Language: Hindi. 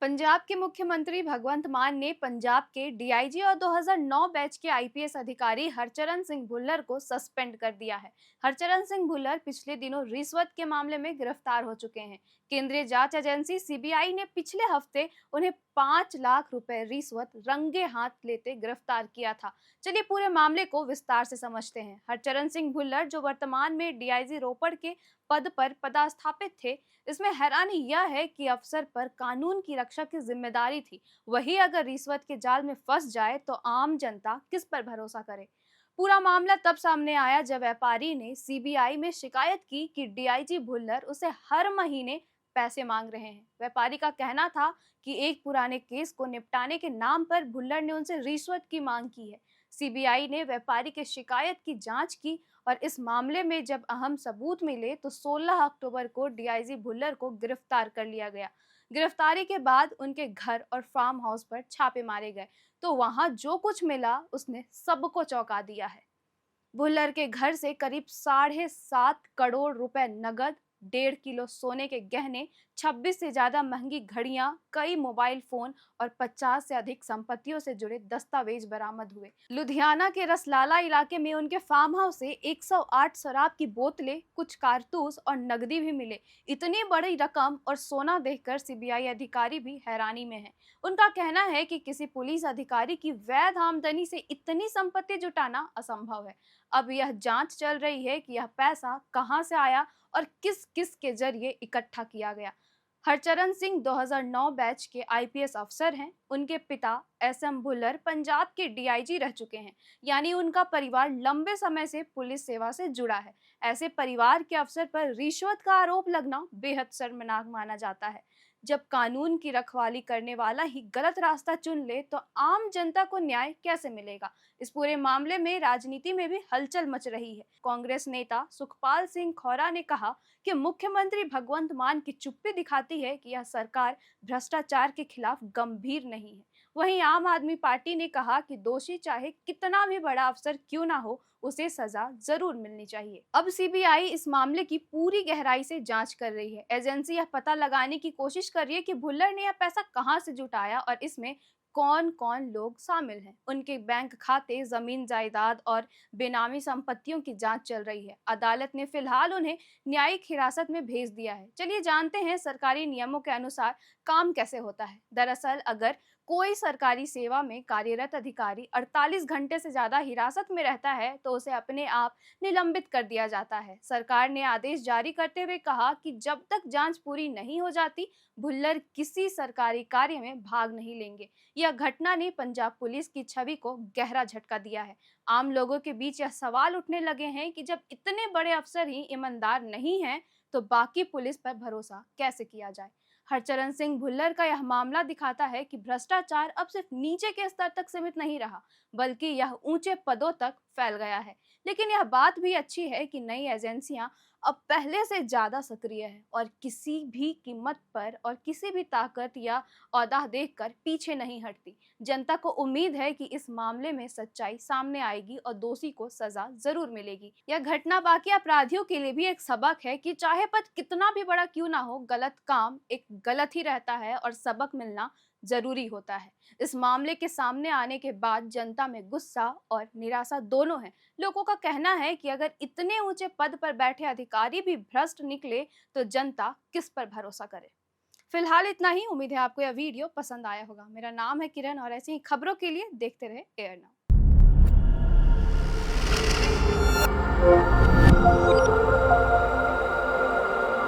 पंजाब के मुख्यमंत्री भगवंत मान ने पंजाब के डीआईजी और 2009 बैच के आईपीएस अधिकारी हरचरण सिंह भुल्लर को सस्पेंड कर दिया है। हरचरण सिंह भुल्लर पिछले दिनों रिश्वत के मामले में गिरफ्तार हो चुके हैं। केंद्रीय जांच एजेंसी सीबीआई ने पिछले हफ्ते उन्हें 5 लाख रुपए रिश्वत रंगे हाथ लेते गिरफ्तार किया था। चलिए पूरे मामले को विस्तार से समझते हैं। हरचरण सिंह भुल्लर, जो वर्तमान में डीआईजी रोपड़ के पद पर पदस्थापित थे, इसमें हैरानी यह है कि अफसर पर कानून की रक्षा की जिम्मेदारी थी, वही अगर रिश्वत के जाल में फंस जाए तो आम जनता किस पर भरोसा करे। पूरा मामला तब सामने आया जब व्यापारी ने सीबीआई में शिकायत की कि डीआईजी भुल्लर उसे हर महीने पैसे मांग रहे हैं। व्यापारी का कहना था कि एक पुराने केस को निपटाने के नाम पर भुल्लर ने उनसे रिश्वत की मांग की है। सीबीआई ने व्यापारी के शिकायत की जांच की और इस मामले में जब अहम सबूत मिले तो 16 अक्टूबर को डीआईजी भुल्लर को गिरफ्तार कर लिया गया। गिरफ्तारी के बाद उनके घर और फार्म हाउस पर छापे मारे गए तो वहां जो कुछ मिला उसने सबको चौंका दिया है। भुल्लर के घर से करीब 7.5 करोड़ रुपए नगद, 1.5 किलो सोने के गहने, 26 से ज्यादा महंगी घड़ियां, कई मोबाइल फोन और 50 से अधिक संपत्तियों से जुड़े दस्तावेज बरामद हुए। लुधियाना के रसलाला इलाके में उनके फार्म हाउस से 108 शराब की बोतलें, कुछ कारतूस और नकदी भी मिले। इतनी बड़ी रकम और सोना देखकर सीबीआई अधिकारी भी हैरानी में हैं। उनका कहना है कि किसी पुलिस अधिकारी की वैध आमदनी से इतनी संपत्ति जुटाना असंभव है। अब यह जांच चल रही है कि यह पैसा कहां से आया और किस किस के जरिए इकट्ठा किया गया। हरचरण सिंह 2009 बैच के आईपीएस अफसर हैं। उनके पिता एसएम भुल्लर पंजाब के डीआईजी रह चुके हैं, यानी उनका परिवार लंबे समय से पुलिस सेवा से जुड़ा है। ऐसे परिवार के अफसर पर रिश्वत का आरोप लगना बेहद शर्मनाक माना जाता है। जब कानून की रखवाली करने वाला ही गलत रास्ता चुन ले तो आम जनता को न्याय कैसे मिलेगा। इस पूरे मामले में राजनीति में भी हलचल मच रही है। कांग्रेस नेता सुखपाल सिंह खौरा ने कहा कि मुख्यमंत्री भगवंत मान की चुप्पी दिखाती है कि यह सरकार भ्रष्टाचार के खिलाफ गंभीर नहीं है। वहीं आम आदमी पार्टी ने कहा कि दोषी चाहे कितना भी बड़ा अफसर क्यों ना हो, उसे सजा जरूर मिलनी चाहिए। अब सीबीआई इस मामले की पूरी गहराई से जांच कर रही है। एजेंसी यह पता लगाने की कोशिश कर रही है कि भुल्लर ने यह पैसा कहां से जुटाया और इसमें कौन कौन लोग शामिल हैं। उनके बैंक खाते, जमीन जायदाद और बेनामी संपत्तियों की जांच चल रही है। अदालत ने फिलहाल उन्हें न्यायिक हिरासत में भेज दिया है। चलिए जानते हैं सरकारी नियमों के अनुसार काम कैसे होता है। दरअसल अगर कोई सरकारी सेवा में कार्यरत अधिकारी 48 घंटे से ज्यादा हिरासत में रहता है तो उसे अपने आप निलंबित कर दिया जाता है। सरकार ने आदेश जारी करते हुए कहा कि जब तक जांच पूरी नहीं हो जाती, भुल्लर किसी सरकारी कार्य में भाग नहीं लेंगे। यह घटना ने पंजाब पुलिस की छवि को गहरा झटका दिया है। आम लोगों के बीच यह सवाल उठने लगे हैं कि जब इतने बड़े अफसर ही ईमानदार नहीं हैं, तो बाकी पुलिस पर भरोसा कैसे किया जाए। हरचरण सिंह भुल्लर का यह मामला दिखाता है कि भ्रष्टाचार अब सिर्फ नीचे के स्तर तक सीमित नहीं रहा, बल्कि यह ऊंचे पदों तक फैल गया है। लेकिन यह बात भी अच्छी है कि नई एजेंसियां अब पहले से ज्यादा सक्रिय है और किसी भी कीमत पर और किसी भी ताकत या औदा देखकर पीछे नहीं हटती। जनता को उम्मीद है कि इस मामले में सच्चाई सामने आएगी और दोषी को सजा जरूर मिलेगी। यह घटना बाकी अपराधियों के लिए भी एक सबक है कि चाहे पद कितना भी बड़ा क्यों ना हो, गलत काम एक गलत ही रहता है और सबक मिलना जरूरी होता है। इस मामले के सामने आने के बाद जनता में गुस्सा और निराशा दोनों है। लोगों का कहना है कि अगर इतने ऊंचे पद पर बैठे अधिकारी भी भ्रष्ट निकले तो जनता किस पर भरोसा करे। फिलहाल इतना ही। उम्मीद है आपको यह वीडियो पसंद आया होगा। मेरा नाम है किरण और ऐसी ही खबरों के लिए देखते रहे एयर नाउ।